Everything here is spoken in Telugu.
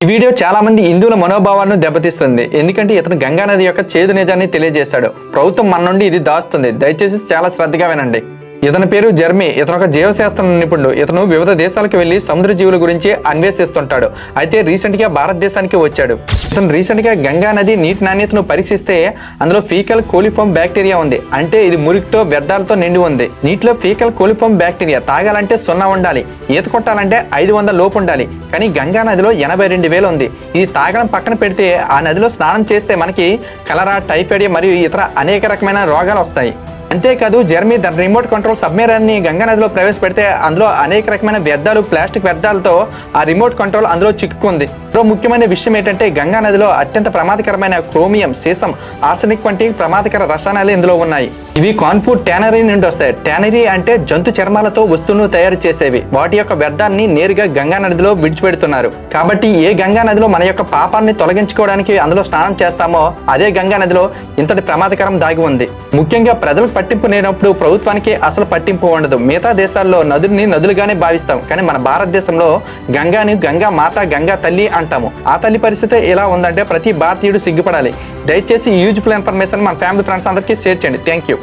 ఈ వీడియో చాలా మంది హిందువుల మనోభావాలను దెబ్బతీస్తుంది. ఎందుకంటే ఇతను గంగా నది యొక్క చేదు నిజాన్ని తెలియజేశాడు. ప్రభుత్వం మన నుండి ఇది దాస్తుంది. దయచేసి చాలా శ్రద్ధగా వినండి. ఇతని పేరు జెర్మీ. ఇతను ఒక జీవశాస్త్ర నిపుణుడు. ఇతను వివిధ దేశాలకు వెళ్లి సముద్ర జీవుల గురించి అన్వేషిస్తుంటాడు. అయితే రీసెంట్ గా భారతదేశానికి వచ్చాడు. ఇతను రీసెంట్ గా గంగా నది నీటి నాణ్యతను పరీక్షిస్తే అందులో ఫీకల్ కోలిఫామ్ బ్యాక్టీరియా ఉంది. అంటే ఇది మురికితో వ్యర్థాలతో నిండి ఉంది. నీటిలో ఫీకల్ కోలిఫామ్ బ్యాక్టీరియా తాగాలంటే 0 ఉండాలి, ఈత కొట్టాలంటే 500 లోపు ఉండాలి. కానీ గంగా నదిలో 82,000 ఉంది. ఇది తాగడం పక్కన పెడితే ఆ నదిలో స్నానం చేస్తే మనకి కలరా, టైఫాయిడ్ మరియు ఇతర అనేక రకమైన రోగాలు వస్తాయి. అంతేకాదు జెర్మీ తన రిమోట్ కంట్రోల్ సబ్మెరైన్ ని గంగా నదిలో ప్రవేశపెడితే అందులో అనేక రకమైన వ్యర్థాలు, ప్లాస్టిక్ వ్యర్థాలతో ఆ రిమోట్ కంట్రోల్ అందులో చిక్కుకుంది. మరో ముఖ్యమైన విషయం ఏంటంటే గంగా నదిలో అత్యంత ప్రమాదకరమైన క్రోమియం, సీసం, ఆర్సెనిక్ వంటి ప్రమాదకర రసాయనాలు ఇందులో ఉన్నాయి. ఇవి కాన్ఫుడ్ ట్యానరీ నుండి వస్తాయి. ట్యానరీ అంటే జంతు చర్మాలతో వస్తువులను తయారు చేసేవి. వాటి యొక్క వ్యర్థాన్ని నేరుగా గంగా నదిలో విడిచిపెడుతున్నారు. కాబట్టి ఏ గంగా నదిలో మన యొక్క పాపాన్ని తొలగించుకోవడానికి అందులో స్నానం చేస్తామో అదే గంగా నదిలో ఇంతటి ప్రమాదకరం దాగి ఉంది. ముఖ్యంగా ప్రజలకు పట్టింపు లేనప్పుడు ప్రభుత్వానికి అసలు పట్టింపు ఉండదు. మిగతా దేశాల్లో నదుల్ని నదులుగానే భావిస్తాం. కానీ మన భారతదేశంలో గంగాని గంగా మాత, గంగా తల్లి అంటాము. ఆ తల్లి పరిస్థితి ఎలా ఉందంటే ప్రతి భారతీయుడు సిగ్గుపడాలి. దయచేసి యూజ్ఫుల్ ఇన్ఫర్మేషన్ మన ఫ్యామిలీ ఫ్రెండ్స్ అందరికీ షేర్ చేయండి. Thank you.